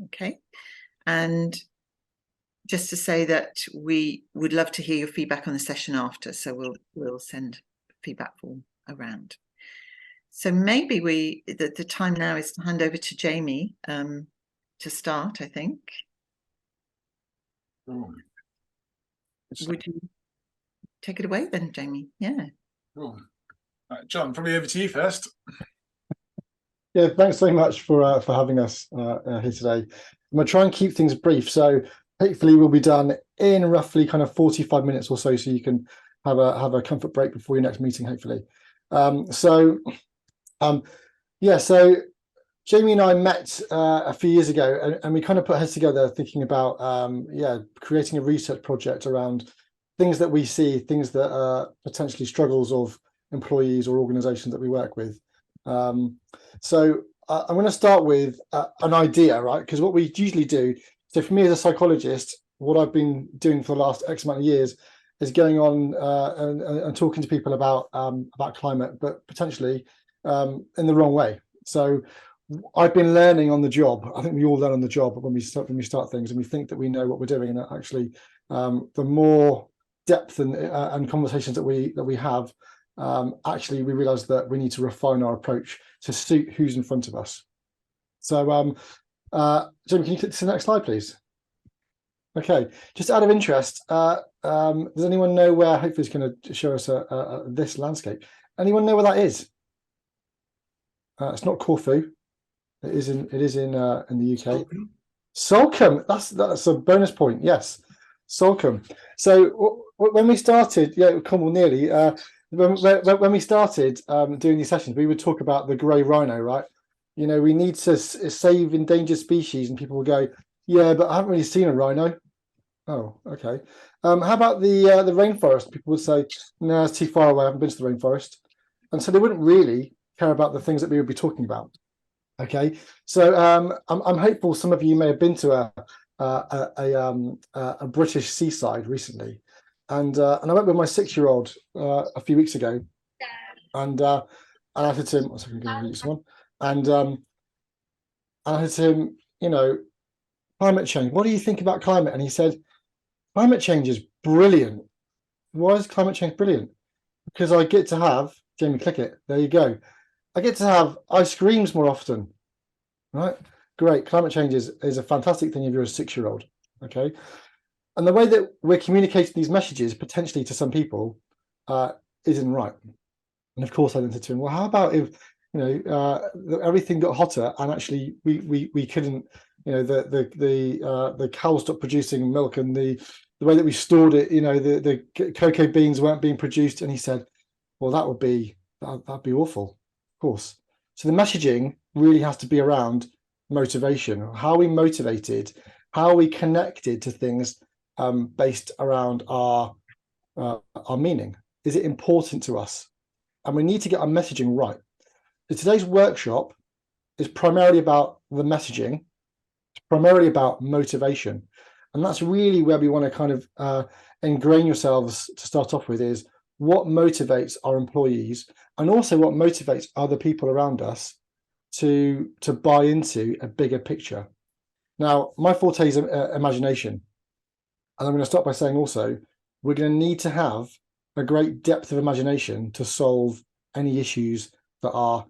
Okay. And just to say that we would love to hear your feedback on the session after, so we'll send feedback form around. So maybe the time now is to hand over to Jaime to start, I think. Would you take it away then, Jaime? Yeah. Cool. Right, Jon, probably over to you first. Yeah, thanks so much for having us here today. I'm going to try and keep things brief, so hopefully we'll be done in roughly kind of 45 minutes or so you can have a comfort break before your next meeting, hopefully. So Jaime and I met a few years ago, and we kind of put heads together thinking about creating a research project around things that we see, things that are potentially struggles of employees or organizations that we work with. So I'm going to start with an idea, right? Because what we usually do, so for me as a psychologist, what I've been doing for the last X amount of years is going on and talking to people about climate, but potentially in the wrong way. So I've been learning on the job. I think we all learn on the job when we start things, and we think that we know what we're doing. And actually, the more depth and conversations that we have, actually we realize that we need to refine our approach to suit who's in front of us. So Jaime, can you click to the next slide, please? Okay, just out of interest, does anyone know where, hopefully it's going to show us this landscape, anyone know where that is? It's not Corfu. It is in the UK. Salcombe. That's a bonus point. Yes, Salcombe. So when we started, nearly. When we started doing these sessions, we would talk about the grey rhino, right? You know, we need to save endangered species, and people will go, yeah, but I haven't really seen a rhino. Oh, okay. How about the rainforest? People would say, no, it's too far away. I haven't been to the rainforest, and so they wouldn't really care about the things that we would be talking about. Okay, so I'm hopeful some of you may have been to a British seaside recently, and I went with my 6-year-old a few weeks ago, and I said to him, I'm going to use this one, and I said to him, you know, climate change. What do you think about climate? And he said, climate change is brilliant. Why is climate change brilliant? Because I get to have, Jaime, click it. There you go. I get to have ice creams more often, right? Great. Climate change is a fantastic thing if you're a 6-year-old, okay? And the way that we're communicating these messages potentially to some people isn't right. And of course, I then said to him, well, how about if, you know, everything got hotter and actually we couldn't, you know, the cows stopped producing milk, and the way that we stored it, you know, the cocoa beans weren't being produced. And he said, well, that'd be awful. Course. So the messaging really has to be around motivation. How are we motivated? How are we connected to things based around our meaning? Is it important to us? And we need to get our messaging right. So today's workshop is primarily about the messaging. It's primarily about motivation. And that's really where we want to kind of ingrain yourselves to start off with, is what motivates our employees, and also what motivates other people around us to buy into a bigger picture. Now, my forte is imagination. And I'm going to start by saying also, we're going to need to have a great depth of imagination to solve any issues that are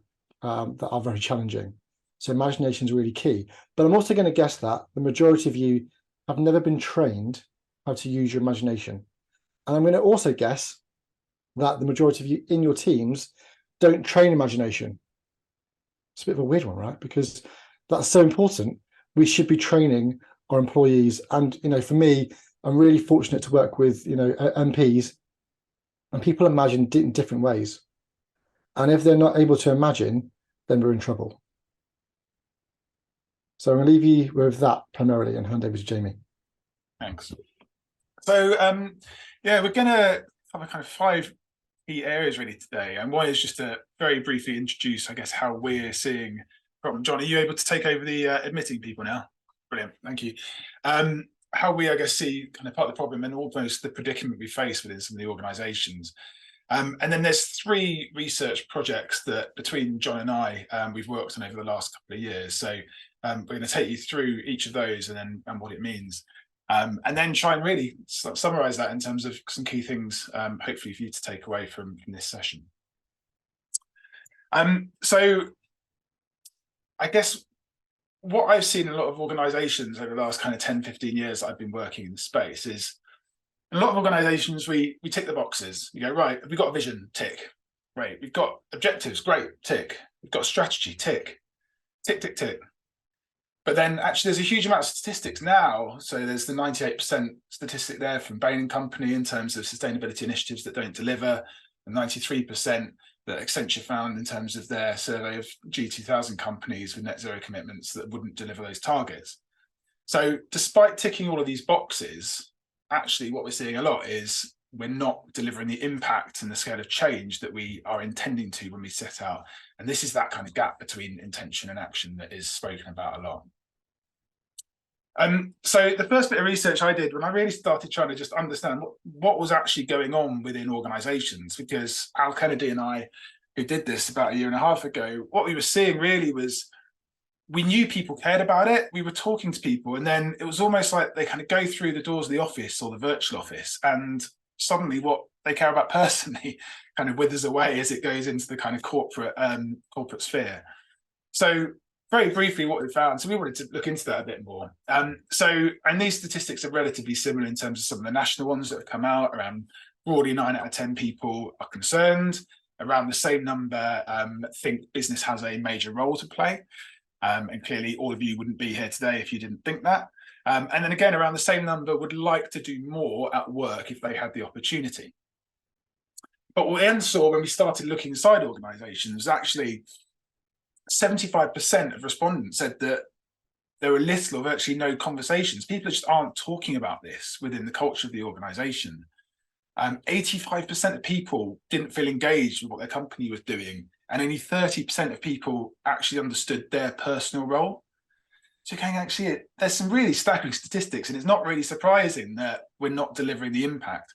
very challenging. So imagination is really key. But I'm also going to guess that the majority of you have never been trained how to use your imagination. And I'm going to also guess that the majority of you in your teams don't train imagination. It's a bit of a weird one, right? Because that's so important. We should be training our employees. And, you know, for me, I'm really fortunate to work with, you know, MPs, and people imagine in different ways. And if they're not able to imagine, then we're in trouble. So I'm going to leave you with that primarily and hand over to Jaime. Thanks. So, yeah, we're going to cover kind of 5 key areas really today. And one is just to very briefly introduce, I guess, how we're seeing the problem. Jon, are you able to take over the admitting people now? Brilliant, thank you. How we, I guess, see kind of part of the problem and almost the predicament we face within some of the organisations. And then there's 3 research projects that between Jon and I, we've worked on over the last couple of years. So We're going to take you through each of those and what it means. And then try and really summarize that in terms of some key things, hopefully for you to take away from this session. So I guess what I've seen in a lot of organizations over the last kind of 10, 15 years that I've been working in the space is in a lot of organizations, we tick the boxes. You go, right, have we got a vision? Tick. Great. We've got objectives. Great. Tick. We've got a strategy. Tick. Tick, tick, tick. But then actually there's a huge amount of statistics now. So there's the 98% statistic there from Bain & Company in terms of sustainability initiatives that don't deliver, and 93% that Accenture found in terms of their survey of G2000 companies with net zero commitments that wouldn't deliver those targets. So despite ticking all of these boxes, actually what we're seeing a lot is we're not delivering the impact and the scale of change that we are intending to when we set out. And this is that kind of gap between intention and action that is spoken about a lot. So the first bit of research I did when I really started trying to just understand what was actually going on within organizations, because Al Kennedy and I, who did this about a year and a half ago, what we were seeing really was we knew people cared about it. We were talking to people, and then it was almost like they kind of go through the doors of the office or the virtual office, and suddenly what they care about personally kind of withers away as it goes into the kind of corporate sphere. So very briefly what we found, so we wanted to look into that a bit more. And these statistics are relatively similar in terms of some of the national ones that have come out. Around broadly 9 out of 10 people are concerned. Around the same number think business has a major role to play. And clearly all of you wouldn't be here today if you didn't think that. And then again, around the same number would like to do more at work if they had the opportunity. But what we then saw when we started looking inside organizations, actually 75% of respondents said that there were little or virtually no conversations. People just aren't talking about this within the culture of the organization. 85% of people didn't feel engaged with what their company was doing, and only 30% of people actually understood their personal role. So actually, there's some really staggering statistics, and it's not really surprising that we're not delivering the impact.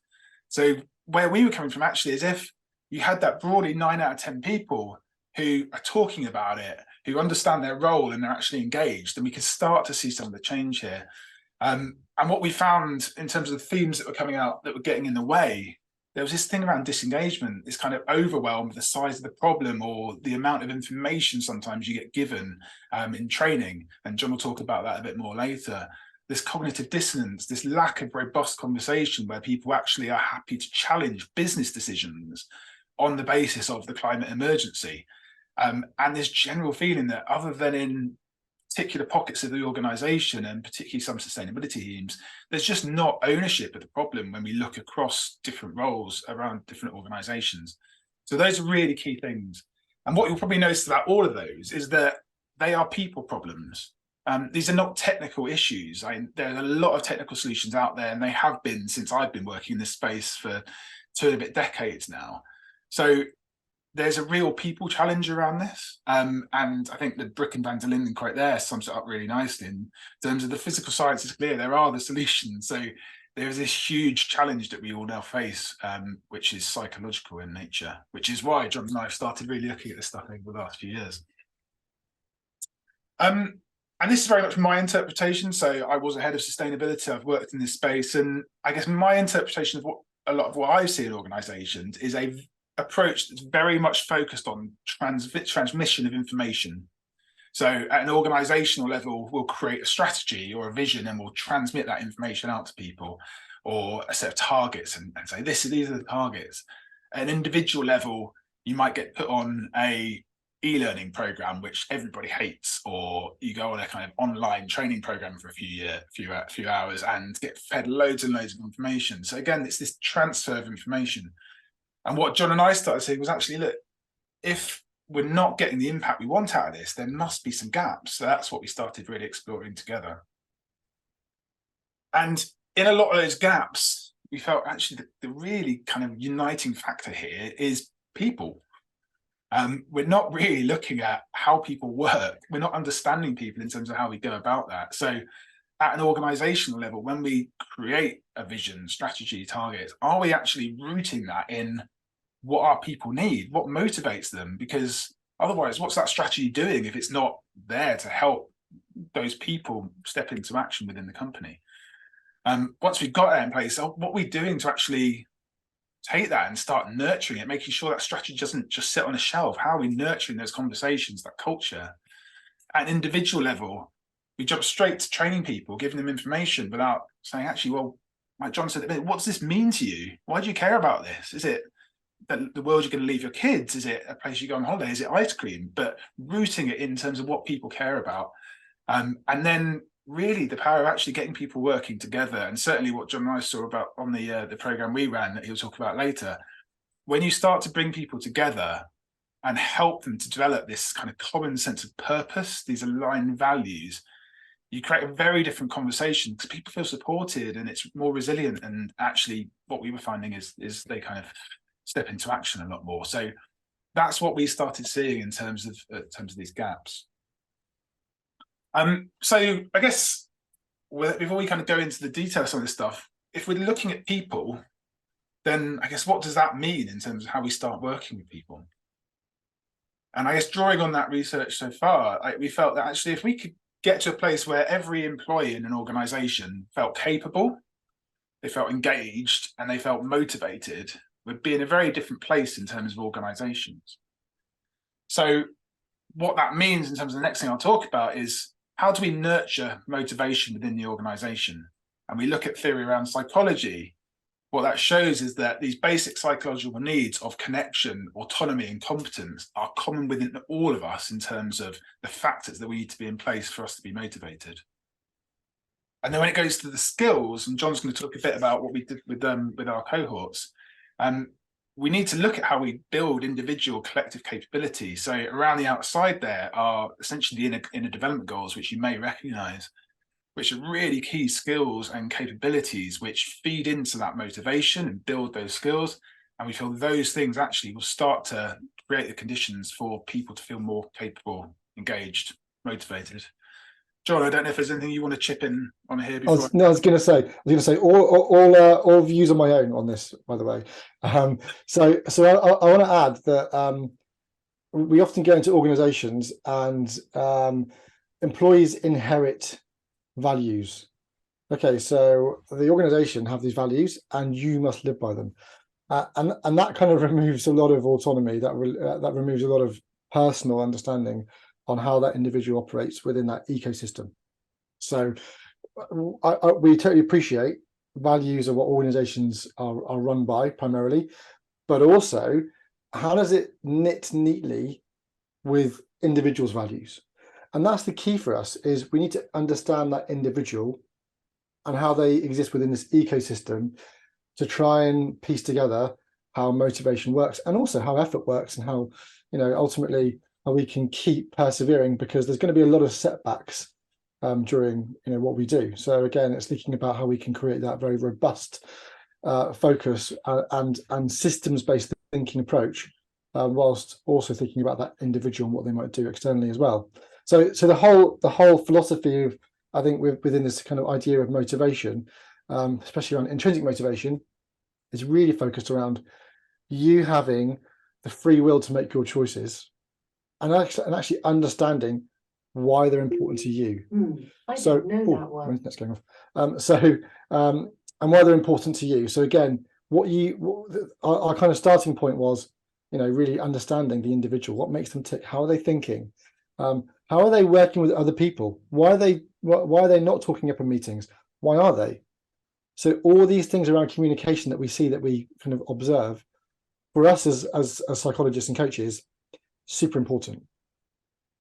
So where we were coming from actually is if you had that broadly 9 out of 10 people who are talking about it, who understand their role and they're actually engaged, then we can start to see some of the change here. And what we found in terms of the themes that were coming out that were getting in the way, there was this thing around disengagement, this kind of overwhelm with the size of the problem or the amount of information sometimes you get given in training. And Jon will talk about that a bit more later. This cognitive dissonance, this lack of robust conversation where people actually are happy to challenge business decisions on the basis of the climate emergency. And this general feeling that other than in particular pockets of the organization and particularly some sustainability teams, there's just not ownership of the problem when we look across different roles around different organizations. So those are really key things. And what you'll probably notice about all of those is that they are people problems. These are not technical issues. There are a lot of technical solutions out there, and they have been since I've been working in this space for 2 and a bit decades now. So there's a real people challenge around this. And I think the Brick and Van der Linden quote there sums it up really nicely in terms of the physical science is clear, there are the solutions. So there is this huge challenge that we all now face, which is psychological in nature, which is why Jon and I have started really looking at this stuff over the last few years. And this is very much my interpretation. So I was a head of sustainability, I've worked in this space, and I guess my interpretation of what a lot of what I see in organizations is a approach that's very much focused on transmission of information. So at an organizational level, we'll create a strategy or a vision and we'll transmit that information out to people, or a set of targets and say, these are the targets. At an individual level, you might get put on a e-learning program, which everybody hates, or you go on a kind of online training program for a few hours and get fed loads and loads of information. So again, it's this transfer of information. And what Jon and I started saying was actually, look, if we're not getting the impact we want out of this, there must be some gaps. So that's what we started really exploring together. And in a lot of those gaps, we felt actually the really kind of uniting factor here is people. We're not really looking at how people work. We're not understanding people in terms of how we go about that. So at an organizational level, when we create a vision, strategy, targets, are we actually rooting that in what our people need, what motivates them? Because otherwise, what's that strategy doing if it's not there to help those people step into action within the company. Once we've got that in place, what are we doing to actually take that and start nurturing it, making sure that strategy doesn't just sit on a shelf? How are we nurturing those conversations, that culture? At an individual level, we jump straight to training people, giving them information without saying, actually, well, like Jon said, what does this mean to you? Why do you care about this? Is it that the world you're going to leave your kids? Is it a place you go on holiday? Is it ice cream? But rooting it in terms of what people care about. And then really the power of actually getting people working together. And certainly what Jon and I saw about on the program we ran that he'll talk about later, when you start to bring people together and help them to develop this kind of common sense of purpose, these aligned values, you create a very different conversation because people feel supported and it's more resilient. And actually what we were finding is they kind of step into action a lot more. So that's what we started seeing in terms of these gaps. So I guess before we kind of go into the details of some of this stuff, if we're looking at people, then I guess what does that mean in terms of how we start working with people? And I guess drawing on that research so far, we felt that actually if we could get to a place where every employee in an organization felt capable, they felt engaged, and they felt motivated, we'd be in a very different place in terms of organizations. So what that means in terms of the next thing I'll talk about is how do we nurture motivation within the organization? And we look at theory around psychology. What that shows is that these basic psychological needs of connection, autonomy, and competence are common within all of us in terms of the factors that we need to be in place for us to be motivated. And then when it goes to the skills, and Jon's going to talk a bit about what we did with our cohorts, we need to look at how we build individual collective capability. So around the outside there are essentially the inner development goals, which you may recognize, which are really key skills and capabilities which feed into that motivation and build those skills. And we feel those things actually will start to create the conditions for people to feel more capable, engaged, motivated. Jon, I don't know if there's anything you want to chip in on here before. I was going to say all views on my own on this, by the way. So I want to add that we often go into organizations and employees inherit values. Okay, so the organization have these values and you must live by them. And that kind of removes a lot of autonomy, that removes a lot of personal understanding on how that individual operates within that ecosystem. So we totally appreciate values of what organizations are run by primarily, but also how does it knit neatly with individuals' values? And that's the key for us, is we need to understand that individual and how they exist within this ecosystem to try and piece together how motivation works and also how effort works and how, ultimately how we can keep persevering, because there's going to be a lot of setbacks during what we do. So again, it's thinking about how we can create that very robust focus and systems-based thinking approach, whilst also thinking about that individual and what they might do externally as well. So the whole philosophy of, I think, within this kind of idea of motivation, especially on intrinsic motivation, is really focused around you having the free will to make your choices and actually understanding why they're important to you. I don't know that one. That's going off. And why they're important to you. So again, our kind of starting point was, really understanding the individual, what makes them tick, how are they thinking, how are they working with other people, why are they not talking up in meetings, why are they? So all these things around communication that we see, that we kind of observe, for us as psychologists and coaches, super important.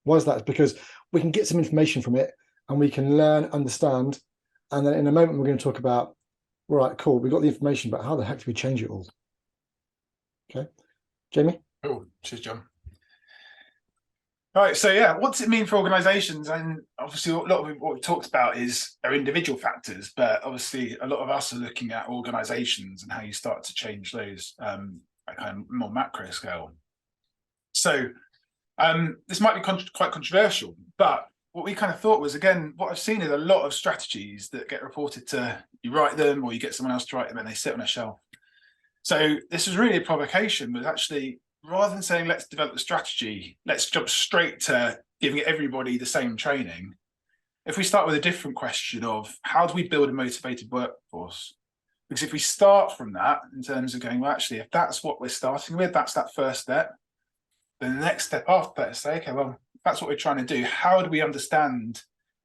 Why is that? Because we can get some information from it and we can learn, understand, and then in a moment we're going to talk about, all right, cool, we got the information, but how the heck do we change it all? Okay, Jamie? Oh, cheers, Jon. All right, so yeah, what does it mean for organizations? And obviously a lot of what we've talked about are individual factors, but obviously a lot of us are looking at organizations and how you start to change those at kind of more macro scale. So this might be quite controversial, but what we kind of thought was, again, what I've seen is a lot of strategies that get reported to, you write them or you get someone else to write them and they sit on a shelf. So this was really a provocation, was actually, rather than saying, let's develop the strategy, let's jump straight to giving everybody the same training. if we start with a different question of how do we build a motivated workforce? Because if we start from that in terms of going, well, actually, if that's what we're starting with, that's that first step. Then the next step after that is say, okay, well, if that's what we're trying to do. How do we understand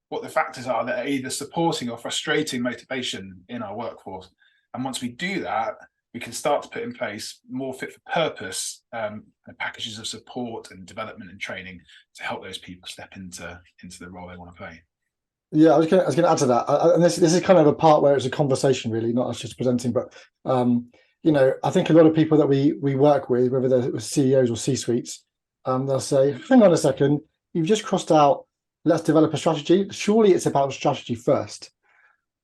what the factors are that are either supporting or frustrating motivation in our workforce? And once we do that, we can start to put in place more fit for purpose packages of support and development and training to help those people step into the role they want to play. Yeah, I was going to add to that, and this is kind of a part where it's a conversation, really, not us just presenting. But you know, I think a lot of people that we work with, whether they're CEOs or C-suites, they'll say, "Hang on a second, you've just crossed out. Let's develop a strategy. Surely it's about strategy first."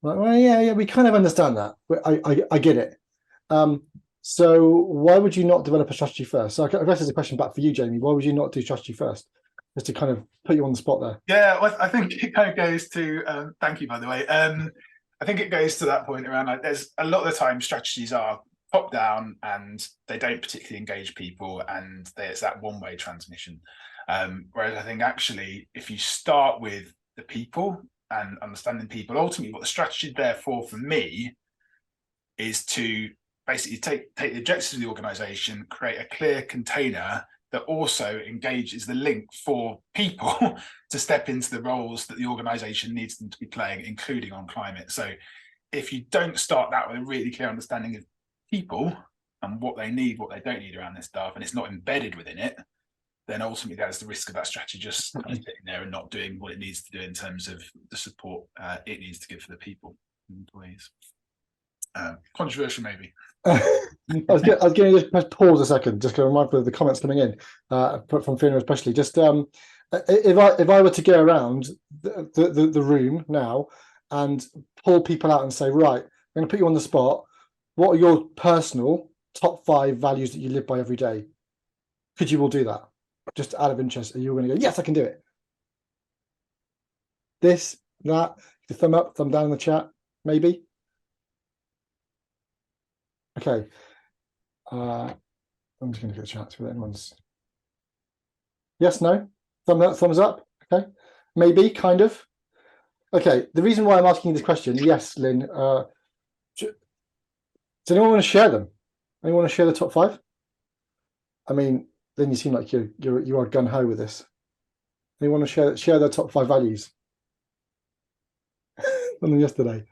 Like, well, yeah, we kind of understand that. I get it. So why would you not develop a strategy first? So I guess there's a question back for you, Jamie. Why would you not do strategy first? Just to kind of put you on the spot there. Yeah, well, I think it kind of goes to, thank you, by the way. I think it goes to that point around, like, there's a lot of the time strategies are top down and they don't particularly engage people, and it's that one-way transmission. Whereas I think actually, if you start with the people and understanding people, ultimately what the strategy therefore for me is to basically take the objectives of the organization, create a clear container that also engages the link for people to step into the roles that the organization needs them to be playing, including on climate. So if you don't start that with a really clear understanding of people and what they need, what they don't need around this stuff, and it's not embedded within it, then ultimately that's the risk of that strategy just kind of sitting there and not doing what it needs to do in terms of the support it needs to give for the people and employees. Controversial, maybe. I was going to just pause a second, just to remind of the comments coming in from Fiona, especially. Just if I were to go around the room now and pull people out and say, right, I'm going to put you on the spot. What are your personal top 5 values that you live by every day? Could you all do that? Just out of interest, are you going to go, yes, I can do it? This, that, the thumb up, thumb down in the chat, maybe. Okay, I'm just going to get a chat to anyone's. Yes, no, thumbs up. Okay, maybe, kind of. Okay, the reason why I'm asking you this question, yes, Lynn. Does anyone want to share them? Anyone want to share the top 5? I mean, then you seem like you are gun ho with this. Anyone want to share their top 5 values? From them yesterday.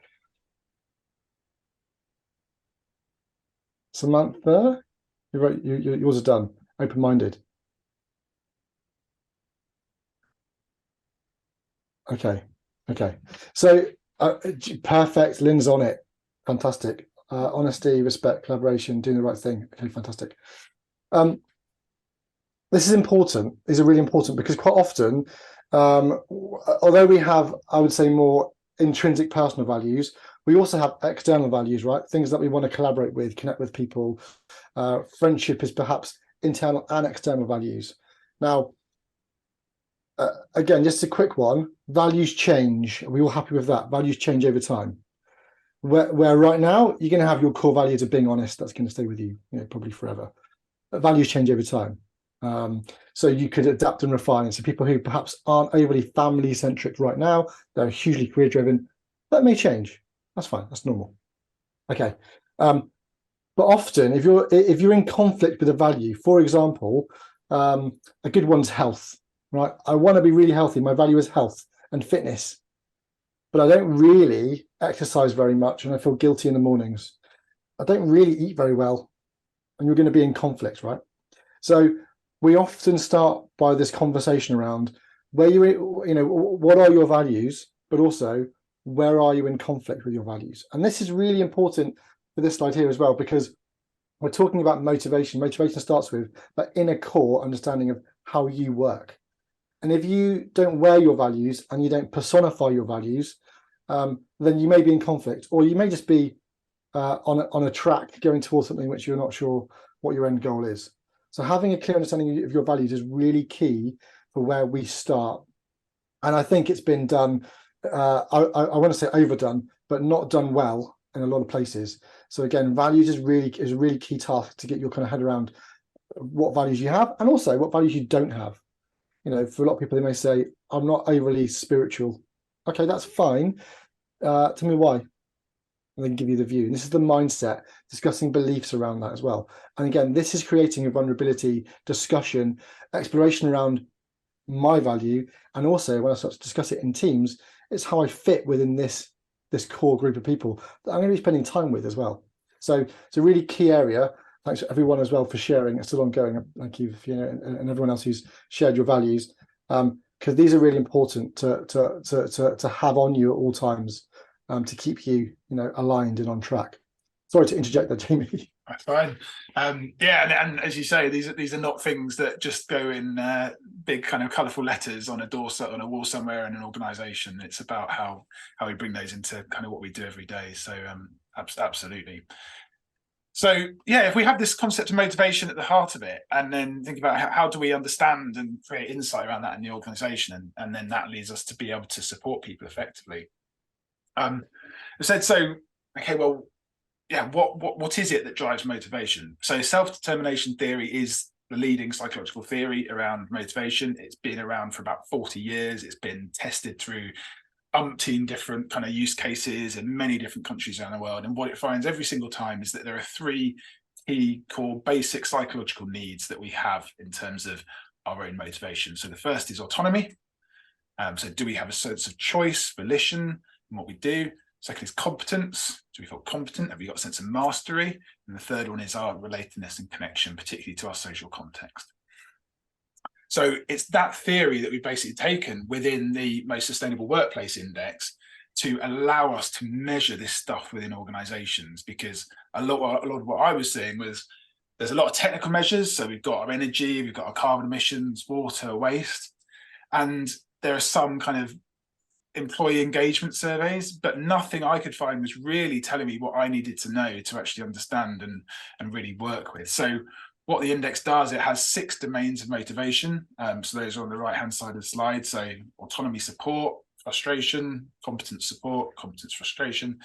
Samantha, you're right. Yours are done. Open-minded. Okay. So perfect. Lynn's on it. Fantastic. Honesty, respect, collaboration, doing the right thing. Okay, fantastic. This is important. These are really important because quite often, although we have, I would say, more intrinsic personal values, we also have external values, right? Things that we want to collaborate with, connect with people. Friendship is perhaps internal and external values. Now, again, just a quick one. Values change. Are we all happy with that? Values change over time. Where right now, you're going to have your core values of being honest. That's going to stay with you, probably forever. But values change over time. So you could adapt and refine. So people who perhaps aren't overly family-centric right now, they're hugely career-driven, that may change. That's fine. That's normal. Okay. But often, if you're in conflict with a value, for example, a good one's health, right? I want to be really healthy. My value is health and fitness, but I don't really exercise very much, and I feel guilty in the mornings. I don't really eat very well, and you're going to be in conflict, right? So we often start by this conversation around where what are your values, but also where are you in conflict with your values? And this is really important for this slide here as well, because we're talking about motivation. Motivation starts with that inner core understanding of how you work. And if you don't wear your values and you don't personify your values, then you may be in conflict, or you may just be on a track going towards something which you're not sure what your end goal is. So having a clear understanding of your values is really key for where we start. And I think it's been done, I want to say overdone, but not done well in a lot of places. So again, values is a really key task to get your kind of head around what values you have and also what values you don't have. For a lot of people, they may say, I'm not overly spiritual. okay, that's fine. Tell me why. And then give you the view. And this is the mindset, discussing beliefs around that as well. And again, this is creating a vulnerability discussion, exploration around my value. And also when I start to discuss it in teams, it's how I fit within this core group of people that I'm going to be spending time with as well. So it's a really key area. Thanks to everyone as well for sharing. It's still ongoing. Thank you, Fiona, and everyone else who's shared your values. Because these are really important to have on you at all times. To keep you, aligned and on track. Sorry to interject there, Jamie. That's fine. Yeah, and as you say, these are not things that just go in big kind of colourful letters on a wall somewhere in an organisation. It's about how we bring those into kind of what we do every day. So absolutely. So yeah, if we have this concept of motivation at the heart of it, and then think about how do we understand and create insight around that in the organisation, and then that leads us to be able to support people effectively. I said, so, okay, well, yeah, what is it that drives motivation? So self-determination theory is the leading psychological theory around motivation. It's been around for about 40 years. It's been tested through umpteen different kind of use cases in many different countries around the world. And what it finds every single time is that there are three key core basic psychological needs that we have in terms of our own motivation. So the first is autonomy. So do we have a sense of choice, volition, and what we do? Second is competence. Do we feel competent? Have we got a sense of mastery? And the third one is our relatedness and connection, particularly to our social context. So it's that theory that we've basically taken within the Most Sustainable Workplace Index to allow us to measure this stuff within organizations, because a lot of what I was seeing was there's a lot of technical measures. So we've got our energy, we've got our carbon emissions, water, waste, and there are some kind of employee engagement surveys, but nothing I could find was really telling me what I needed to know to actually understand and really work with. So what the index does, it has 6 domains of motivation. So those are on the right hand side of the slide. So autonomy support, frustration, competence support, competence frustration,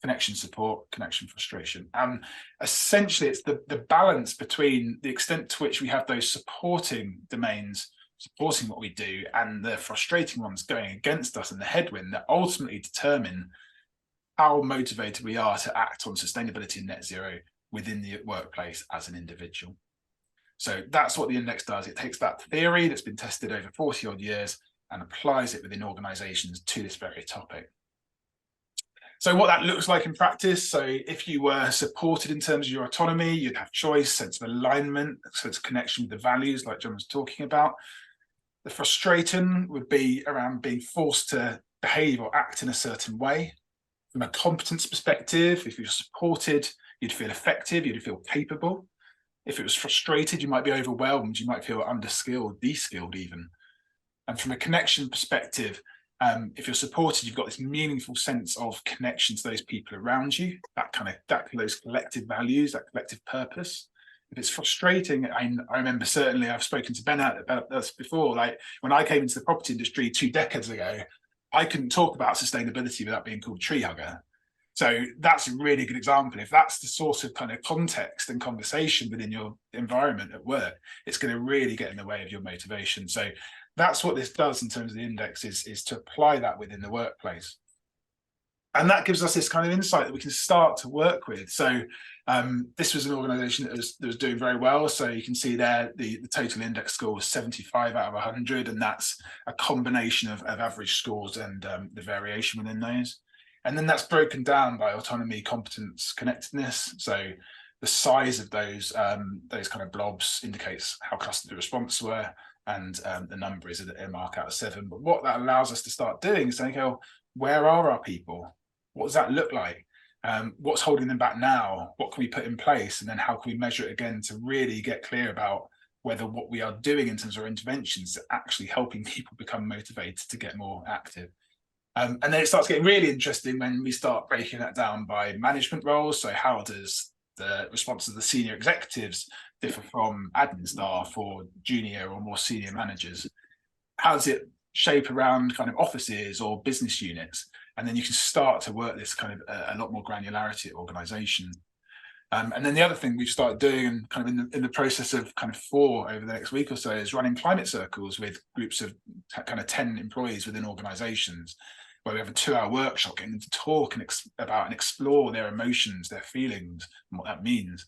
connection support, connection frustration. And essentially it's the balance between the extent to which we have those supporting domains supporting what we do and the frustrating ones going against us and the headwind that ultimately determine how motivated we are to act on sustainability and net zero within the workplace as an individual. So that's what the index does. It takes that theory that's been tested over 40 odd years and applies it within organizations to this very topic. So what that looks like in practice, so if you were supported in terms of your autonomy, you'd have choice, sense of alignment, sense of connection with the values like Jon was talking about. The frustration would be around being forced to behave or act in a certain way. From a competence perspective, if you're supported, you'd feel effective, you'd feel capable. If it was frustrated, you might be overwhelmed, you might feel underskilled, de-skilled even. And from a connection perspective, if you're supported, you've got this meaningful sense of connection to those people around you, those collective values, that collective purpose. If it's frustrating, I remember certainly I've spoken to Ben about this before, like when I came into the property industry 2 decades ago, I couldn't talk about sustainability without being called tree hugger. So that's a really good example. If that's the sort of kind of context and conversation within your environment at work, it's going to really get in the way of your motivation. So that's what this does in terms of the index, is to apply that within the workplace. And that gives us this kind of insight that we can start to work with. So this was an organization that was doing very well. So you can see there the total index score was 75 out of 100. And that's a combination of average scores and the variation within those. And then that's broken down by autonomy, competence, connectedness. So the size of those kind of blobs indicates how clustered the response were. And the number is a mark out of 7. But what that allows us to start doing is saying, oh, where are our people? What does that look like? What's holding them back now? What can we put in place? And then how can we measure it again to really get clear about whether what we are doing in terms of our interventions is actually helping people become motivated to get more active. And then it starts getting really interesting when we start breaking that down by management roles. So how does the response of the senior executives differ from admin staff or junior or more senior managers? How does it shape around kind of offices or business units? And then you can start to work this kind of a lot more granularity at organization. And then the other thing we've started doing, and kind of in the process of kind of 4 over the next week or so, is running climate circles with groups of kind of 10 employees within organizations. where we have a 2-hour workshop, getting them to talk about and explore their emotions, their feelings, and what that means.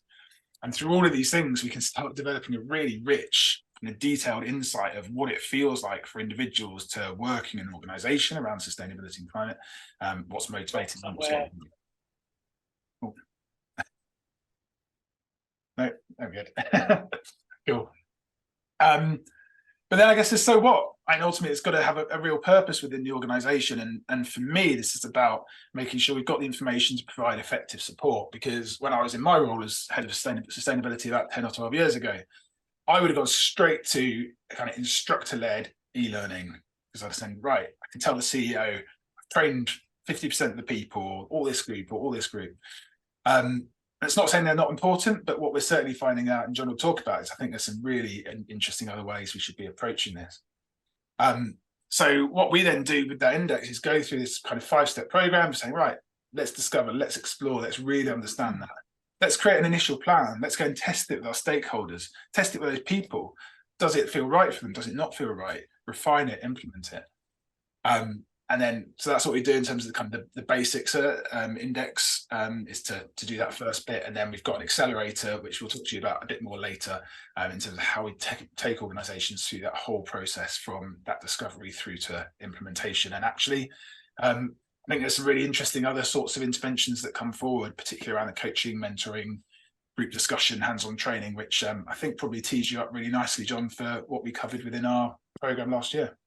And through all of these things, we can start developing a really rich and a detailed insight of what it feels like for individuals to work in an organisation around sustainability and climate, what's motivating them. Oh. No, good. Cool. But then I guess there's so what? And ultimately, it's got to have a real purpose within the organisation. And for me, this is about making sure we've got the information to provide effective support. Because when I was in my role as head of sustainability about 10 or 12 years ago, I would have gone straight to kind of instructor-led e-learning, because I'd say, right, I can tell the CEO, I've trained 50% of the people, all this group or all this group. It's not saying they're not important, but what we're certainly finding out, and Jon will talk about, is I think there's some really interesting other ways we should be approaching this. So what we then do with that index is go through this kind of 5-step program, saying, right, let's discover, let's explore, let's really understand that. Let's create an initial plan. Let's go and test it with our stakeholders, test it with those people. Does it feel right for them? Does it not feel right? Refine it, implement it. And then, so that's what we do in terms of the kind of the basics index, is to do that first bit. And then we've got an accelerator, which we'll talk to you about a bit more later, in terms of how we take organizations through that whole process from that discovery through to implementation. And actually, I think there's some really interesting other sorts of interventions that come forward, particularly around the coaching, mentoring, group discussion, hands-on training, which I think probably tees you up really nicely, Jon, for what we covered within our program last year.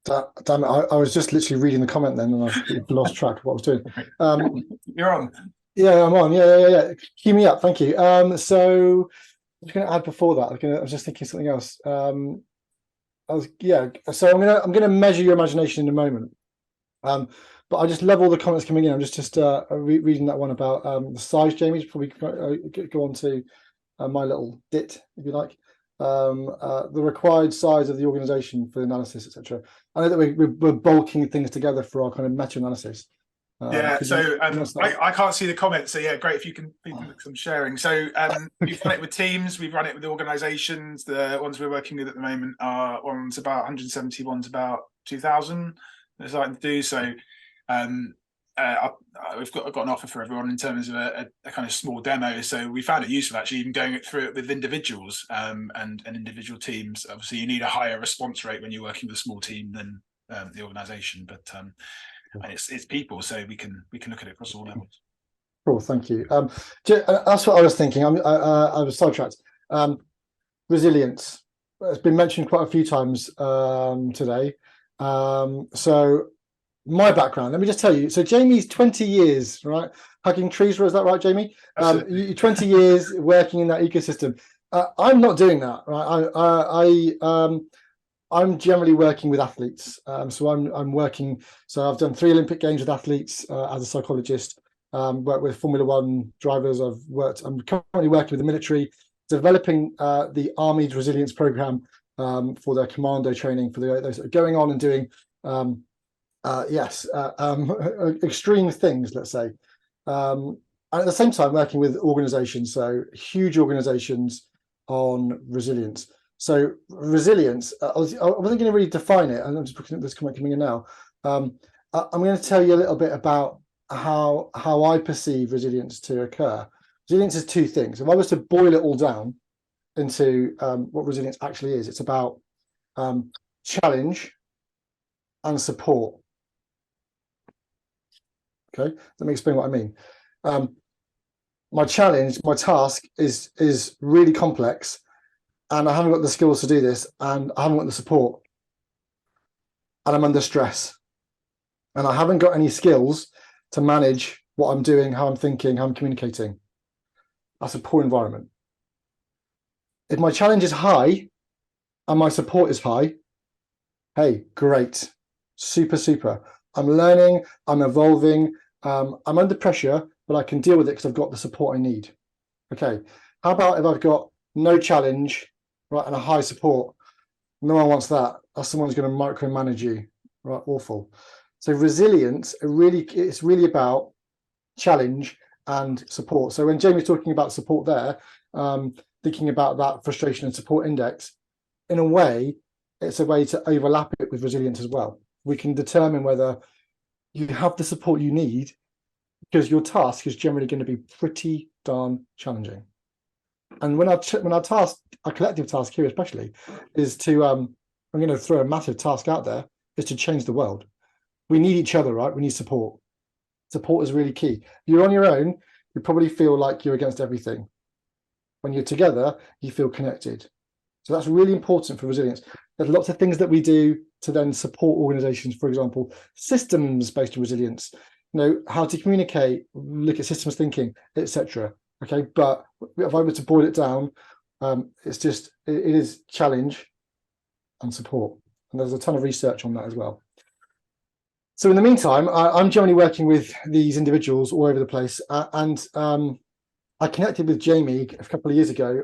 Damn it, I was just literally reading the comment then and I lost track of what I was doing. You're on. Yeah, I'm on. Yeah. Cue me up, thank you. So I was going to add before that. I was just thinking something else. So I'm going to measure your imagination in a moment. But I just love all the comments coming in. I'm just reading that one about the size. Jamie's probably go on to my little dit, if you like. The required size of the organization for the analysis, etc. I know that we're bulking things together for our kind of meta-analysis. I can't see the comments, so yeah, great if you can do some sharing. So we've run it with teams, we've run it with organizations. The ones we're working with at the moment are one's about 170, one's about 2,000. There's something to do. So I've got an offer for everyone in terms of a kind of small demo. So we found it useful actually even going through it with individuals and individual teams. Obviously, you need a higher response rate when you're working with a small team than the organisation, but and it's people, so we can look at it across all levels. Cool, thank you. That's what I was thinking. I was sidetracked. Resilience. It's been mentioned quite a few times today. So my background, let me just tell you. So Jamie's 20 years, right? Hugging trees, is that right, Jamie? 20 years working in that ecosystem. I'm not doing that, right? I'm generally working with athletes. So I'm working. So I've done 3 Olympic Games with athletes as a psychologist. Worked with Formula One drivers. I'm currently working with the military, developing the Army's resilience program for their commando training for those that are going on and doing extreme things, let's say. And at the same time, working with organizations, so huge organizations on resilience. So resilience, I wasn't going to really define it, and I'm just looking at this comment coming in now. I'm going to tell you a little bit about how I perceive resilience to occur. Resilience is 2 things. If I was to boil it all down into what resilience actually is, it's about challenge and support. Okay, let me explain what I mean. My challenge, my task is really complex, and I haven't got the skills to do this, and I haven't got the support, and I'm under stress, and I haven't got any skills to manage what I'm doing, how I'm thinking, how I'm communicating. That's a poor environment. If my challenge is high and my support is high, hey, great, super. I'm learning, I'm evolving, I'm under pressure, but I can deal with it because I've got the support I need. Okay, how about if I've got no challenge, right, and a high support? No one wants that. That's someone who's going to micromanage you, right? Awful. So resilience, it's really about challenge and support. So when Jamie's talking about support there, thinking about that frustration and support index, in a way, it's a way to overlap it with resilience as well. we can determine whether you have the support you need, because your task is generally going to be pretty darn challenging. And when our collective task here especially, is to I'm going to throw a massive task out there, is to change the world. We need each other, right? We need support. Support is really key. You're on your own, you probably feel like you're against everything. When you're together, you feel connected. So that's really important for resilience. There's lots of things that we do to then support organizations, for example, systems-based resilience, how to communicate, look at systems thinking, etc. Okay, but if I were to boil it down, it is challenge and support. And there's a ton of research on that as well. So in the meantime, I'm generally working with these individuals all over the place, and I connected with Jaime a couple of years ago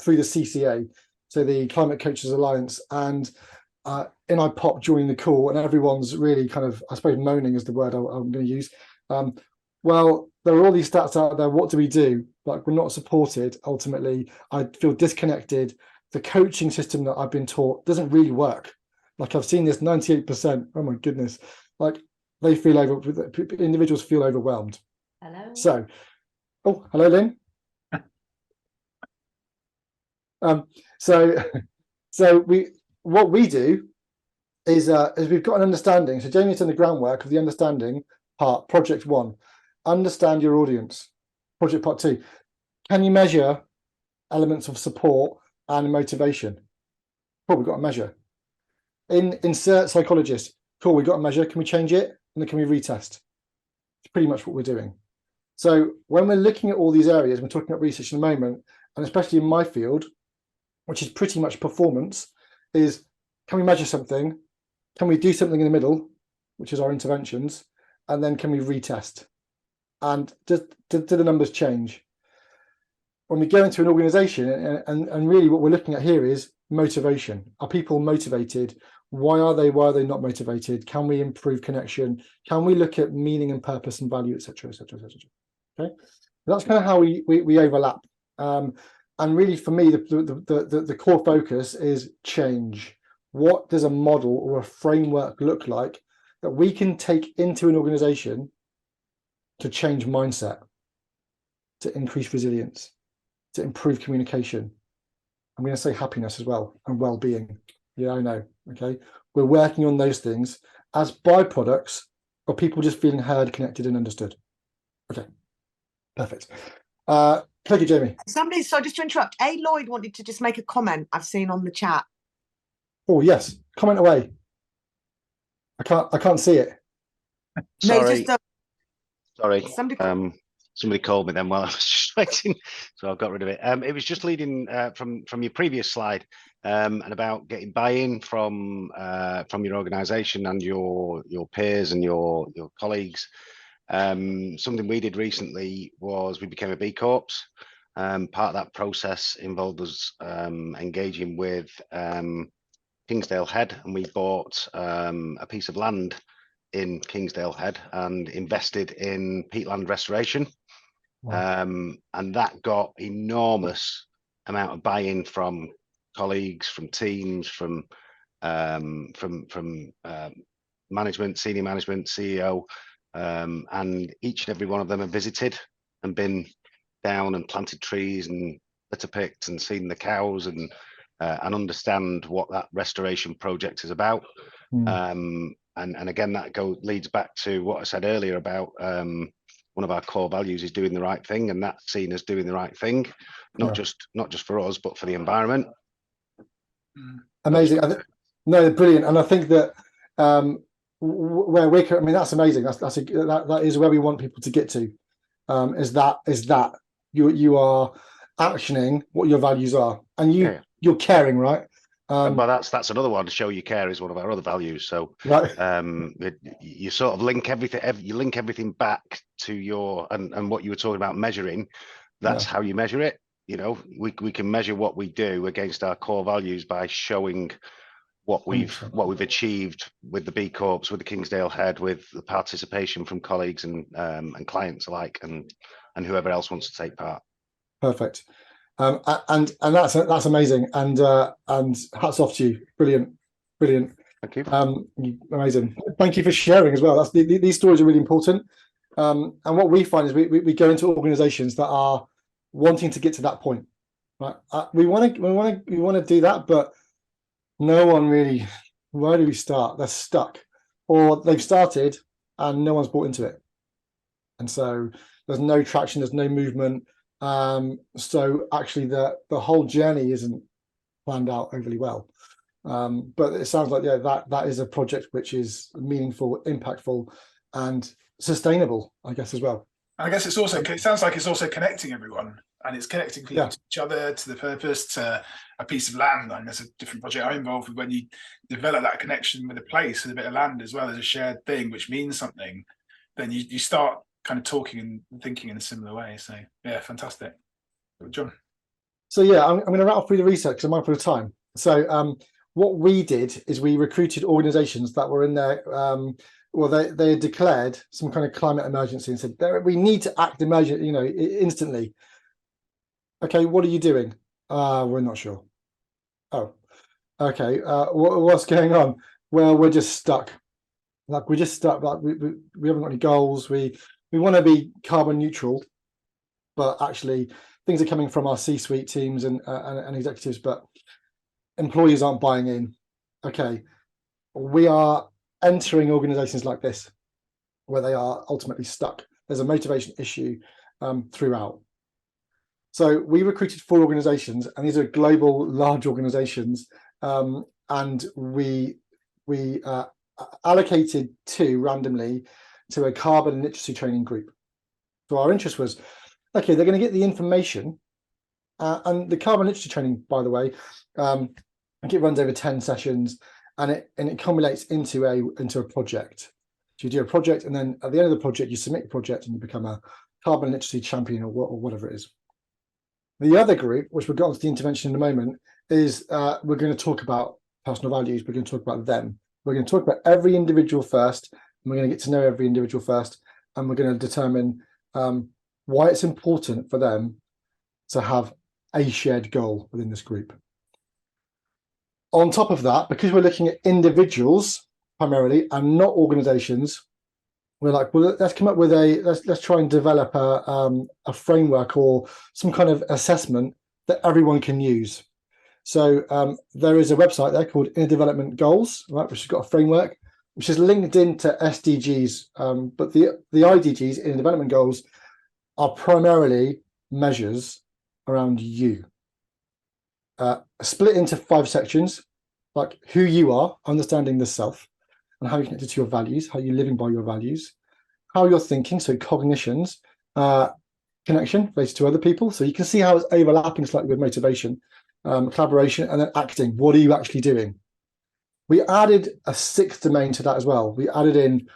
through the CCA, so the Climate Coaches Alliance, and in I popped during the call, and everyone's really kind of, I suppose, moaning is the word I'm going to use. Well, there are all these stats out there. What do we do? Like, we're not supported. Ultimately, I feel disconnected. The coaching system that I've been taught doesn't really work. Like, I've seen this 98%. Oh my goodness! Like, individuals feel overwhelmed. Hello. So, oh, hello, Lynn. What we do is we've got an understanding. So Jaime's done the groundwork of the understanding part. Project 1, understand your audience. Project part 2, can you measure elements of support and motivation? Cool, we've got to measure. Insert psychologist. Cool, we've got to measure. Can we change it? And then can we retest? It's pretty much what we're doing. So when we're looking at all these areas, we're talking about research in a moment, and especially in my field, which is pretty much performance, is can we measure something? Can we do something in the middle, which is our interventions? And then can we retest? And do the numbers change? When we go into an organization, and really what we're looking at here is motivation. Are people motivated? Why are they not motivated? Can we improve connection? Can we look at meaning and purpose and value, etc., etc., etc.? Okay, that's kind of how we overlap. And really, for me, the core focus is change. What does a model or a framework look like that we can take into an organization to change mindset, to increase resilience, to improve communication? I'm going to say happiness as well, and well-being. Yeah, I know. Okay, we're working on those things as byproducts of people just feeling heard, connected, and understood. Okay, perfect. Thank you, Jaime. Somebody, sorry, just to interrupt. A. Lloyd wanted to just make a comment I've seen on the chat. Oh yes, comment away. I can't see it. Sorry. No, Sorry. Somebody called me then while I was just waiting, so I've got rid of it. It was just leading from your previous slide, and about getting buy-in from your organisation and your peers and your colleagues. Something we did recently was we became a B Corps. Part of that process involved us engaging with Kingsdale Head, and we bought a piece of land in Kingsdale Head and invested in peatland restoration. Wow. And that got enormous amount of buy-in from colleagues, from teams, from management, senior management, CEO, and each and every one of them have visited and been down and planted trees and litter picked and seen the cows and understand what that restoration project is about. And again, that leads back to what I said earlier about one of our core values is doing the right thing, and that's seen as doing the right thing, not just for us, but for the environment. Amazing. No, brilliant. And I think that where I mean, that's amazing. That is where we want people to get to. Is that you are actioning what your values are, and you're caring, right? But that's another one. To show you care is one of our other values. So right. You sort of link everything. You link everything back to your and what you were talking about measuring. That's how you measure it. You know, we can measure what we do against our core values by showing what we've achieved with the B Corps, with the Kingsdale Head, with the participation from colleagues and clients alike, and whoever else wants to take part. Perfect. And that's amazing, and hats off to you. Brilliant. Thank you. Amazing. Thank you for sharing as well. That's these stories are really important. And what we find is we go into organizations that are wanting to get to that point. Right? We want to do that, but no one really. Where do we start? They're stuck, or they've started and no one's bought into it, and so there's no traction, there's no movement. So actually, the whole journey isn't planned out overly well. But it sounds like that is a project which is meaningful, impactful, and sustainable, I guess, as well. I guess it's also, it sounds like it's also connecting everyone, and it's connecting people to each other, to the purpose, to a piece of land. And there's a different project I'm involved with when you develop that connection with a place and a bit of land as well as a shared thing, which means something, then you start kind of talking and thinking in a similar way. So yeah, fantastic. John. So yeah, I'm going to rattle through the research because I'm mindful of time. So what we did is we recruited organizations that were in there. Well, they declared some kind of climate emergency and said, we need to act instantly. Okay, what are you doing? We're not sure. Oh, okay. What's going on? Well, we're just stuck. Like we're just stuck. Like we haven't got any goals. We want to be carbon neutral, but actually things are coming from our C-suite teams and executives, but employees aren't buying in. Okay, we are entering organizations like this where they are ultimately stuck. There's a motivation issue throughout. So we recruited 4 organizations, and these are global large organizations, and we allocated 2 randomly to a carbon and literacy training group. So our interest was, okay, they're going to get the information, and the carbon literacy training, by the way, I think it runs over 10 sessions, and it culminates into a project. So you do a project, and then at the end of the project, you submit your project, and you become a carbon literacy champion or whatever it is. The other group, which we'll get onto the intervention in a moment, is we're going to talk about personal values. We're going to talk about them. We're going to talk about every individual first, and we're going to get to know every individual first, and we're going to determine why it's important for them to have a shared goal within this group. On top of that, because we're looking at individuals primarily and not organizations, we're like, well, let's come up with let's try and develop a framework or some kind of assessment that everyone can use. So there is a website there called Inner Development Goals, right, which has got a framework which is linked into SDGs, but the IDGs, Inner Development Goals, are primarily measures around you, split into 5 sections, like who you are, understanding the self, and how you're connected to your values, how you're living by your values, how you're thinking, so cognitions, connection related to other people. So you can see how it's overlapping slightly with motivation, collaboration, and then acting. What are you actually doing? We added a 6th domain to that as well. We added in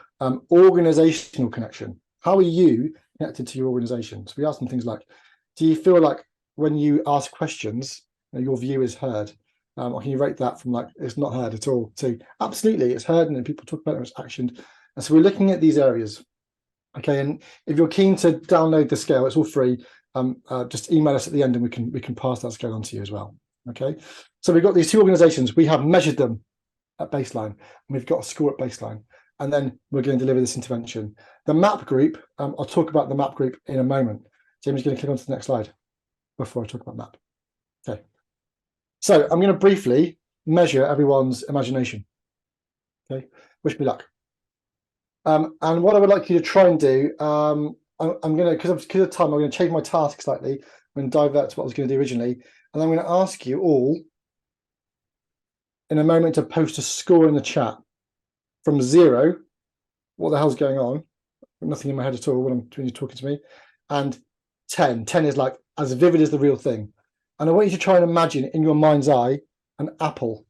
organizational connection. How are you connected to your organization? So we asked them things like, do you feel like when you ask questions, your view is heard? Or can you rate that from like, it's not heard at all, to absolutely, it's heard, and then people talk about it, it's actioned. And so we're looking at these areas. Okay, and if you're keen to download the scale, it's all free. Just email us at the end, and we can pass that scale on to you as well. Okay, so we've got these 2 organizations. We have measured them at baseline, and we've got a score at baseline, and then we're going to deliver this intervention. The MAP group, I'll talk about the MAP group in a moment. Jamie's going to click on to the next slide before I talk about MAP. Okay, so I'm going to briefly measure everyone's imagination. Okay, wish me luck. And what I would like you to try and do, I'm going to, because of time, I'm going to change my task slightly. I'm going to divert to what I was going to do originally, and I'm going to ask you all in a moment to post a score in the chat from 0, what the hell's going on, nothing in my head at all when you're talking to me, and 10 is like as vivid as the real thing. And I want you to try and imagine in your mind's eye an apple.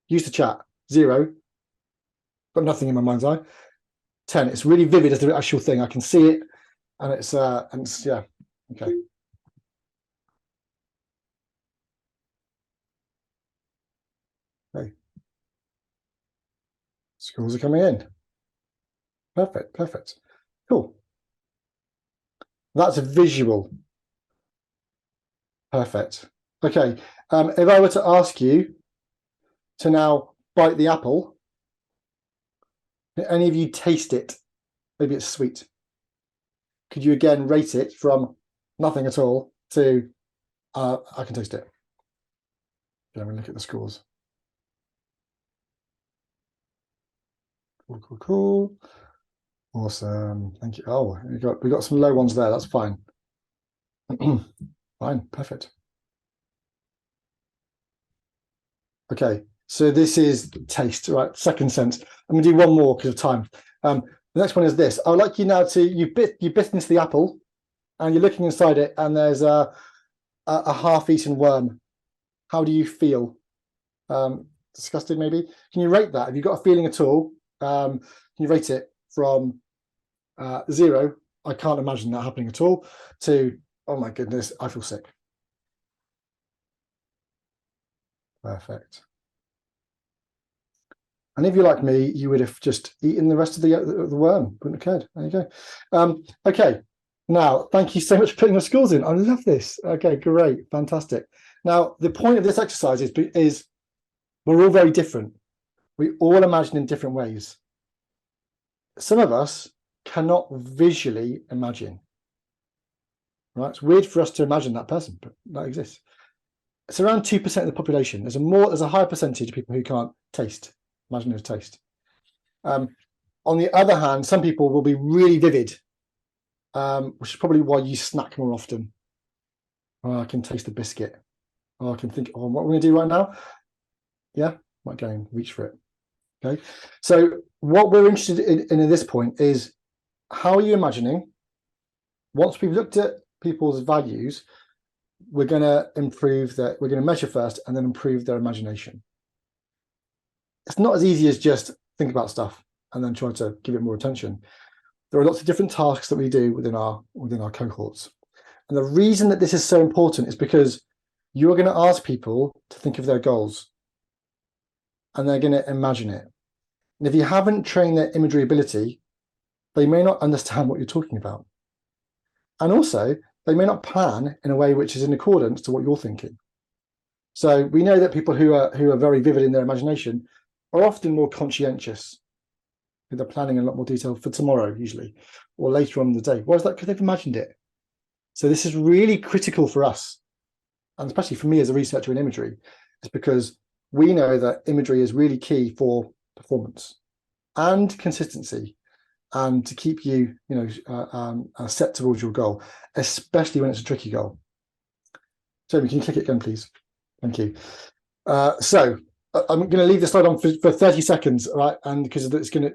Use the chat. 0, got nothing in my mind's eye. 10, it's really vivid as the actual thing. I can see it, and it's yeah, okay. Okay. Scores are coming in. Perfect. Cool. That's a visual. Perfect. Okay. If I were to ask you to now bite the apple, can any of you taste it? Maybe it's sweet. Could you again rate it from nothing at all to I can taste it? Let me look at the scores. Cool. Awesome. Thank you. Oh, we got some low ones there. That's fine. Fine. Perfect. Okay. So this is taste, right? Second sense. I'm going to do one more because of time. The next one is this. I would like you now to you bit into the apple, and you're looking inside it, and there's a half-eaten worm. How do you feel? Disgusted, maybe? Can you rate that? Have you got a feeling at all? Can you rate it from 0, I can't imagine that happening at all, to, oh my goodness, I feel sick? Perfect. And if you're like me, you would have just eaten the rest of the worm. Wouldn't have cared. There you go. Okay. Now, thank you so much for putting your scores in. I love this. Okay, great. Fantastic. Now, the point of this exercise is we're all very different. We all imagine in different ways. Some of us cannot visually imagine. Right? It's weird for us to imagine that person, but that exists. It's around 2% of the population. There's a higher percentage of people who can't taste, imaginative taste. On the other hand, some people will be really vivid, which is probably why you snack more often. Oh, I can taste the biscuit. Oh, I can think, oh, what we're going to do right now? Yeah, might go and reach for it. Okay, so what we're interested in at this point is, how are you imagining? Once we've looked at people's values, we're going to improve that. We're going to measure first and then improve their imagination. It's not as easy as just think about stuff and then try to give it more attention. There are lots of different tasks that we do within our cohorts. And the reason that this is so important is because you're going to ask people to think of their goals, and they're going to imagine it. And if you haven't trained their imagery ability, they may not understand what you're talking about. And also, they may not plan in a way which is in accordance to what you're thinking. So we know that people who are very vivid in their imagination are often more conscientious. They're planning in a lot more detail for tomorrow, usually, or later on in the day. Why is that? Because they've imagined it. So this is really critical for us, and especially for me as a researcher in imagery. It's because we know that imagery is really key for performance and consistency, and to keep you, set towards your goal, especially when it's a tricky goal. Jamie, can you click it again, please? Thank you. So I'm going to leave the slide on for 30 seconds, right? And because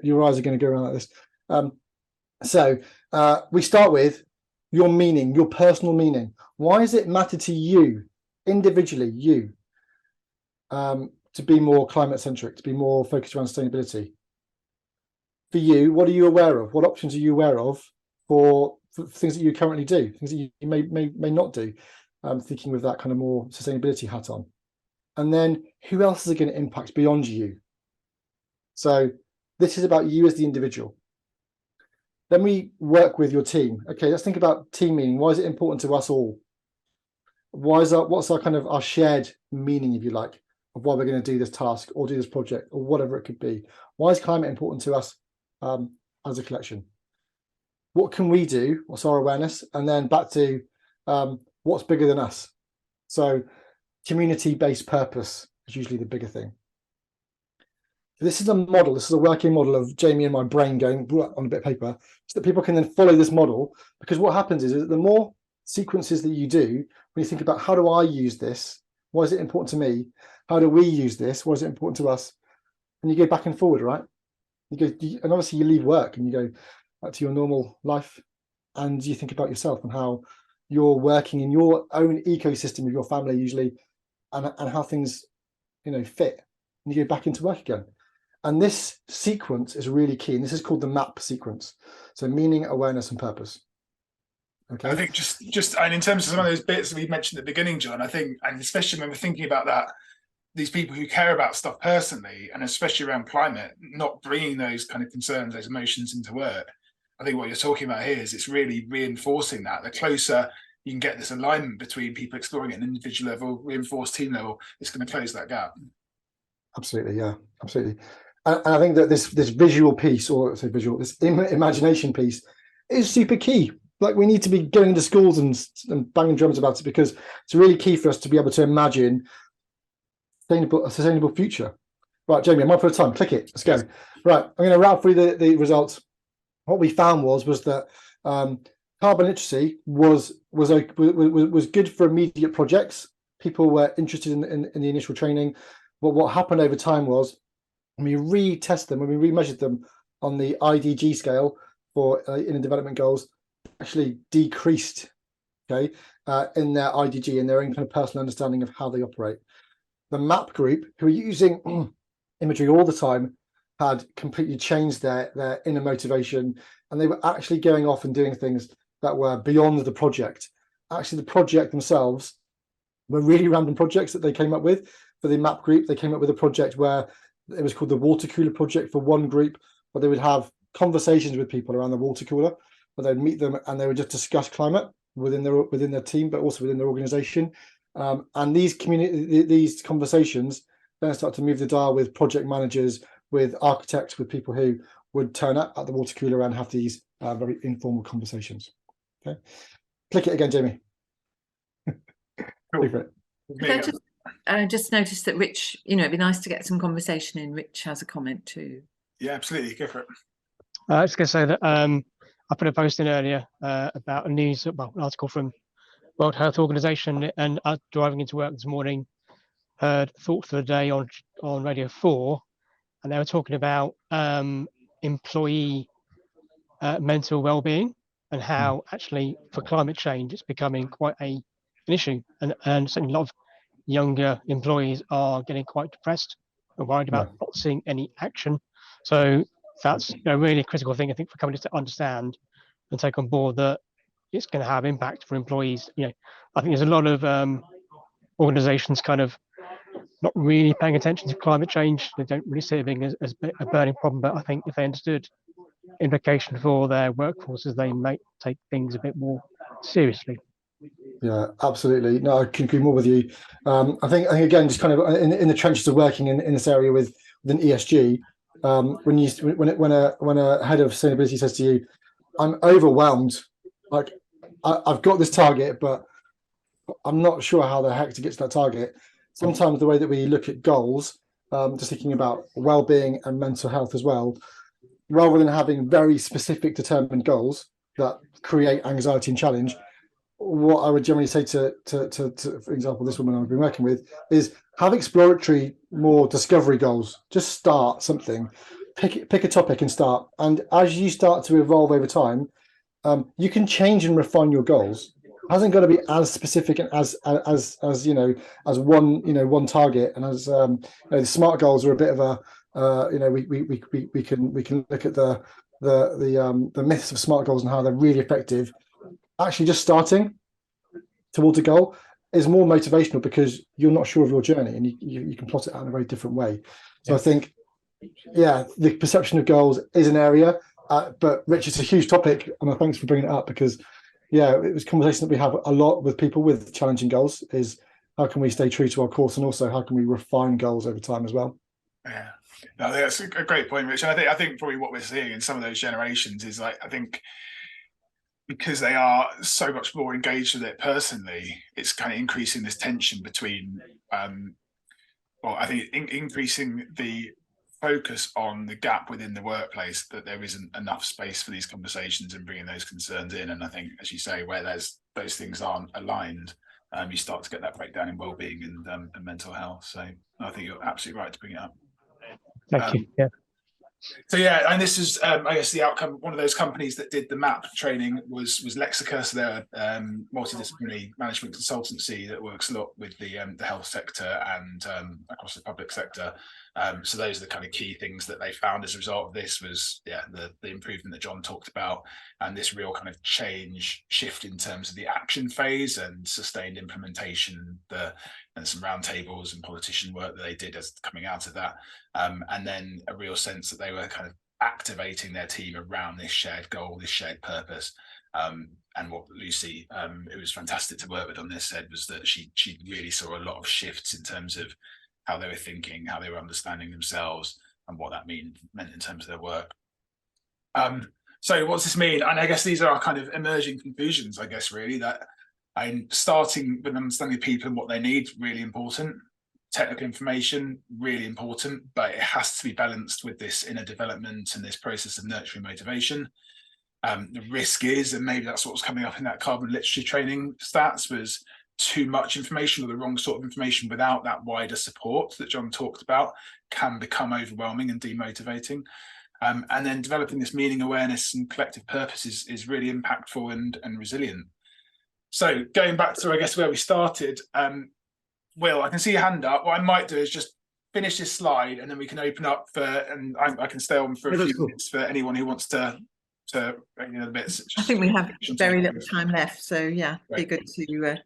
your eyes are going to go around like this. So we start with your meaning, your personal meaning. Why does it matter to you, individually, you, to be more climate centric, to be more focused around sustainability? For you, what are you aware of? What options are you aware of for things that you currently do, things that you may not do? Thinking with that kind of more sustainability hat on. And then who else is it going to impact beyond you? So this is about you as the individual. Then we work with your team. Okay, let's think about team meaning. Why is it important to us all? What's our kind of our shared meaning, if you like, of why we're going to do this task or do this project or whatever it could be? Why is climate important to us as a collection? What can we do? What's our awareness? And then back to what's bigger than us? So community-based purpose is usually the bigger thing. This is a model. This is a working model of Jamie and my brain going on a bit of paper, so that people can then follow this model. Because what happens is that the more sequences that you do, when you think about how do I use this, why is it important to me? How do we use this? Why is it important to us? And you go back and forward, right? And obviously you leave work and you go back to your normal life, and you think about yourself and how you're working in your own ecosystem of your family usually, and how things fit, and you go back into work again. And this sequence is really key, and this is called the MAP sequence. So meaning, awareness, and purpose. Okay. I think just and in terms of some of those bits that we mentioned at the beginning, John, I think, and especially when we're thinking about that, these people who care about stuff personally, and especially around climate, not bringing those kind of concerns, those emotions into work. I think what you're talking about here is it's really reinforcing that. The closer you can get this alignment between people exploring at an individual level, reinforced team level, it's going to close that gap. Absolutely, yeah, absolutely. And I think that this visual piece, or say visual, this imagination piece, is super key. Like, we need to be going into schools and banging drums about it, because it's really key for us to be able to imagine a sustainable future. Right, Jamie, I'm up for time. Click it. Let's go. Yes. Right, I'm going to wrap through the results. What we found was that carbon literacy was good for immediate projects. People were interested in the initial training, but what happened over time was, when we retest them, when we remeasured them on the IDG scale for in development goals, actually decreased, okay, in their IDG, in their own kind of personal understanding of how they operate. The MAP group, who are using imagery all the time, had completely changed their inner motivation, and they were actually going off and doing things that were beyond the project. Actually, the project themselves were really random projects that they came up with. For the MAP group, they came up with a project where it was called the water cooler project for one group, where they would have conversations with people around the water cooler, where they'd meet them and they would just discuss climate within their team, but also within their organization. And these conversations then start to move the dial with project managers, with architects, with people who would turn up at the water cooler and have these very informal conversations. Okay, click it again, Jamie. Cool. I just noticed that Rich, it'd be nice to get some conversation in. Rich has a comment too. Yeah, absolutely. Go for it. I was going to say that I put a post in earlier about an article from World Health Organization, and driving into work this morning, heard Thought for the Day on Radio 4, and they were talking about employee mental well-being, and how actually for climate change it's becoming quite an issue, and certainly a lot of younger employees are getting quite depressed and worried about not seeing any action. So that's really a critical thing, I think, for companies to understand and take on board, that it's going to have impact for employees. I think there's a lot of organizations kind of not really paying attention to climate change. They don't really see it being as a burning problem, but I think if they understood implication for their workforces, they might take things a bit more seriously. Yeah, absolutely. No, I can agree more with you. I think again, just kind of in the trenches of working in this area within ESG, when a head of sustainability says to you, "I'm overwhelmed. Like, I've got this target, but I'm not sure how the heck to get to that target." Sometimes the way that we look at goals, just thinking about well-being and mental health as well, rather than having very specific determined goals that create anxiety and challenge, what I would generally say to for example, this woman I've been working with, is have exploratory, more discovery goals. Just start something, pick a topic and start. And as you start to evolve over time, you can change and refine your goals. It hasn't got to be as specific and as one target. And as the SMART goals are a bit of a we can look at the myths of SMART goals and how they're really effective. Actually, just starting towards a goal is more motivational, because you're not sure of your journey, and you can plot it out in a very different way. So I think, the perception of goals is an area, but Rich, it's a huge topic, and thanks for bringing it up, because it was a conversation that we have a lot with people with challenging goals, is how can we stay true to our course, and also how can we refine goals over time as well. Yeah, no, that's a great point, Rich. And I think probably what we're seeing in some of those generations is, like, I think because they are so much more engaged with it personally, it's kind of increasing this tension between, I think increasing the focus on the gap within the workplace, that there isn't enough space for these conversations and bringing those concerns in. And I think, as you say, where those things aren't aligned, you start to get that breakdown in well-being and mental health. So I think you're absolutely right to bring it up. Thank you. Yeah. So yeah, and this is, I guess, the outcome. One of those companies that did the MAP training was Lexica. So they're a multidisciplinary management consultancy that works a lot with the health sector and across the public sector. So those are the kind of key things that they found as a result of this, was the improvement that Jon talked about, and this real kind of shift in terms of the action phase and sustained implementation, and some roundtables and politician work that they did as coming out of that, and then a real sense that they were kind of activating their team around this shared goal, this shared purpose. And what Lucy, who was fantastic to work with on this, said was that she really saw a lot of shifts in terms of how they were thinking, how they were understanding themselves, and what that meant in terms of their work. So what does this mean? And I guess these are our kind of emerging conclusions, I guess, really, that I'm starting with understanding people and what they need, really important. Technical information, really important, but it has to be balanced with this inner development and this process of nurturing motivation. The risk is, and maybe that's what was coming up in that carbon literacy training stats, was too much information or the wrong sort of information without that wider support that Jon talked about can become overwhelming and demotivating. And then developing this meaning awareness and collective purpose is really impactful and resilient. So going back to, I guess, where we started, Will, I can see your hand up. What I might do is just finish this slide and then we can open up for, and I can stay on for a few minutes for anyone who wants to the bits. I think we have very little time left, so yeah, be good to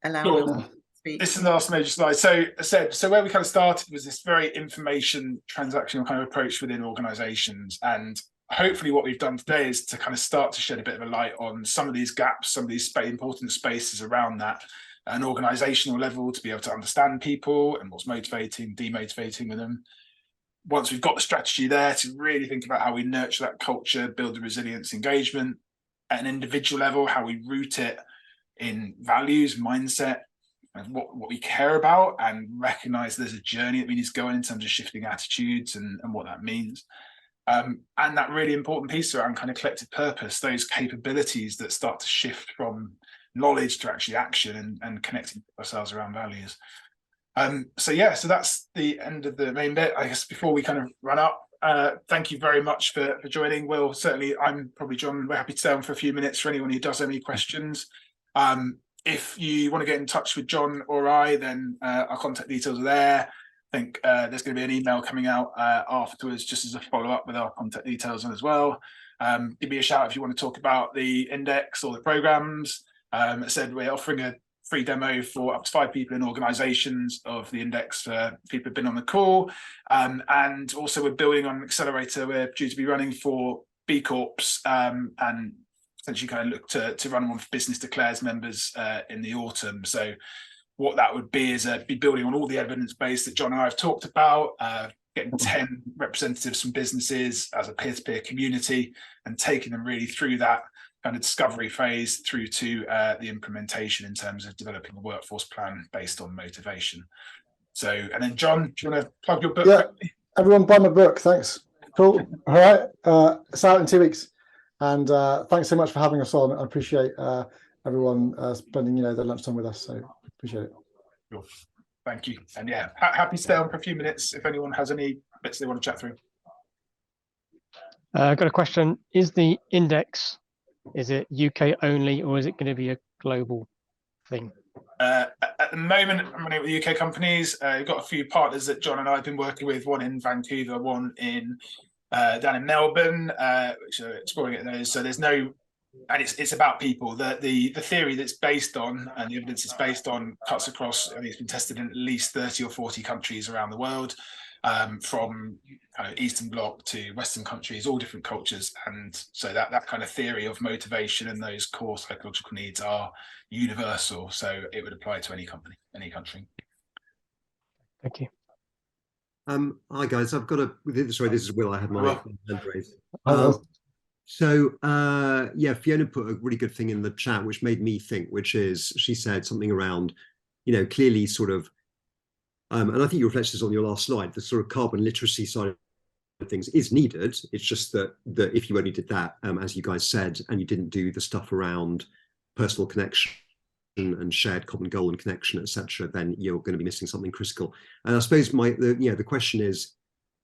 allow Will to speak. This is the last major slide. So where we kind of started was this very information transactional kind of approach within organizations, and hopefully what we've done today is to kind of start to shed a bit of a light on some of these gaps, some of these important spaces around that at an organizational level, to be able to understand people and what's motivating, demotivating with them. Once we've got the strategy there, to really think about how we nurture that culture, build the resilience, engagement at an individual level, how we root it in values, mindset, and what we care about, and recognize there's a journey that we need to go on in terms of shifting attitudes and what that means. And that really important piece around kind of collective purpose, those capabilities that start to shift from knowledge to actually action and connecting ourselves around values. So that's the end of the main bit. I guess before we kind of run up, thank you very much for joining. Will, certainly, I'm probably Jon, we're happy to stay on for a few minutes for anyone who does have any questions. If you want to get in touch with Jon or I, then our contact details are there. I think there's going to be an email coming out afterwards, just as a follow-up with our contact details on as well. Give me a shout if you want to talk about the index or the programs. I said we're offering a free demo for up to 5 people in organizations of the index for people who've been on the call. And also we're building on an accelerator we're due to be running for B Corps and potentially kind of look to run one for business declares members in the autumn. So what that would be is be building on all the evidence base that Jon and I have talked about, getting 10 representatives from businesses as a peer-to-peer community and taking them really through that kind of discovery phase through to the implementation in terms of developing a workforce plan based on motivation. So, and then Jon, do you want to plug your book? Yeah, everyone buy my book, thanks. Cool, all right, it's out in 2 weeks. And thanks so much for having us on. I appreciate everyone spending their lunchtime with us, so appreciate it. Cool. Thank you. And yeah, happy to stay on for a few minutes if anyone has any bits they want to chat through. I've got a question. Is the index, is it UK only, or is it going to be a global thing? At the moment, I'm running it with UK companies. We've got a few partners that Jon and I have been working with, one in Vancouver, one in down in Melbourne, which are exploring it those. So there's no, and it's about people. The theory that's based on and the evidence it's based on cuts across, I think it's been tested in at least 30 or 40 countries around the world, from kind of Eastern Bloc to Western countries, all different cultures. And so that kind of theory of motivation and those core psychological needs are universal. So it would apply to any company, any country. Thank you. Hi guys, I've got sorry, this is Will. I had my hand raised. Yeah, Fiona put a really good thing in the chat, which made me think, which is, she said something around, clearly sort of, and I think you reflected this on your last slide, the sort of carbon literacy side of things is needed. It's just that if you only did that, as you guys said, and you didn't do the stuff around personal connection and shared common goal and connection, etc., then you're going to be missing something critical. And I suppose the question is,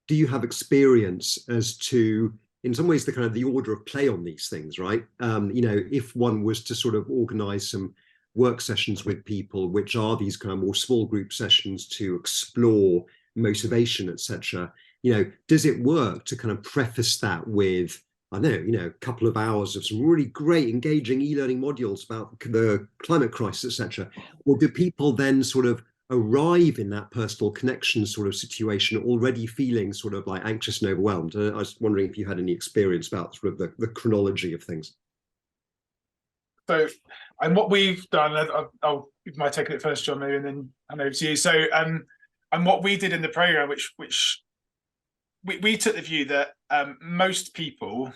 do you have experience as to, in some ways, the kind of the order of play on these things, right? If one was to sort of organize some work sessions with people, which are these kind of more small group sessions to explore motivation, etc., does it work to kind of preface that with, I don't know, a couple of hours of some really great engaging e-learning modules about the climate crisis, etc.? Or do people then sort of arrive in that personal connection sort of situation already feeling sort of like anxious and overwhelmed? I was wondering if you had any experience about sort of the chronology of things. So, and what we've done, I might take it first, Jon, maybe, and then hand over to you. So, And what we did in the program, which we took the view that most people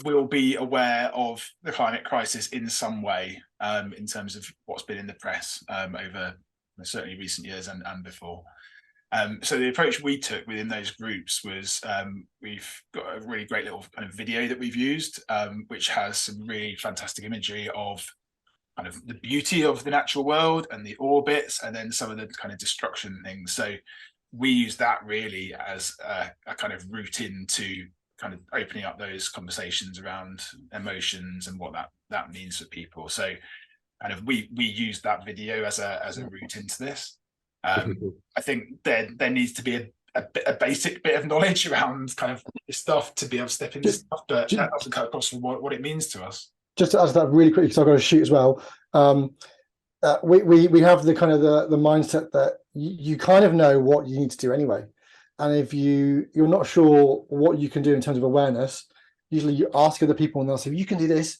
will be aware of the climate crisis in some way, in terms of what's been in the press over certainly recent years and before. So the approach we took within those groups was we've got a really great little kind of video that we've used, which has some really fantastic imagery of kind of the beauty of the natural world and the orbits, and then some of the kind of destruction things. So we use that really as a kind of route into kind of opening up those conversations around emotions and what that means for people. So kind of we use that video as a route into this. I think there needs to be a basic bit of knowledge around kind of this stuff to be able to step into stuff, but that doesn't cut across from what it means to us. Just to add to that really quickly, because I've got to shoot as well. We have the kind of the mindset that you kind of know what you need to do anyway, and if you're not sure what you can do in terms of awareness, usually you ask other people and they'll say you can do this,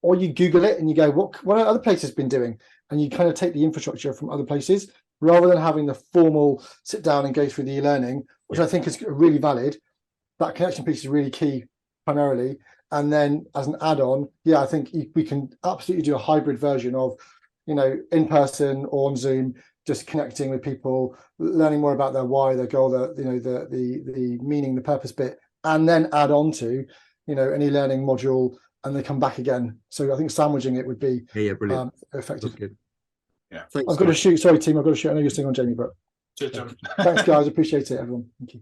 or you Google it and you go what are other places been doing, and you kind of take the infrastructure from other places rather than having the formal sit down and go through the e-learning, which I think is really valid. That connection piece is really key primarily. And then as an add-on, I think we can absolutely do a hybrid version of, in person or on Zoom, just connecting with people, learning more about their why, their goal, the meaning, the purpose bit, and then add on to, an e-learning module, and they come back again. So I think sandwiching it would be brilliant. Effective. That's good. Yeah. Thanks, I've got to shoot. Sorry, team. I've got to shoot. I know you're staying on, Jamie, but cheers, John. Thanks, guys. Appreciate it, everyone. Thank you.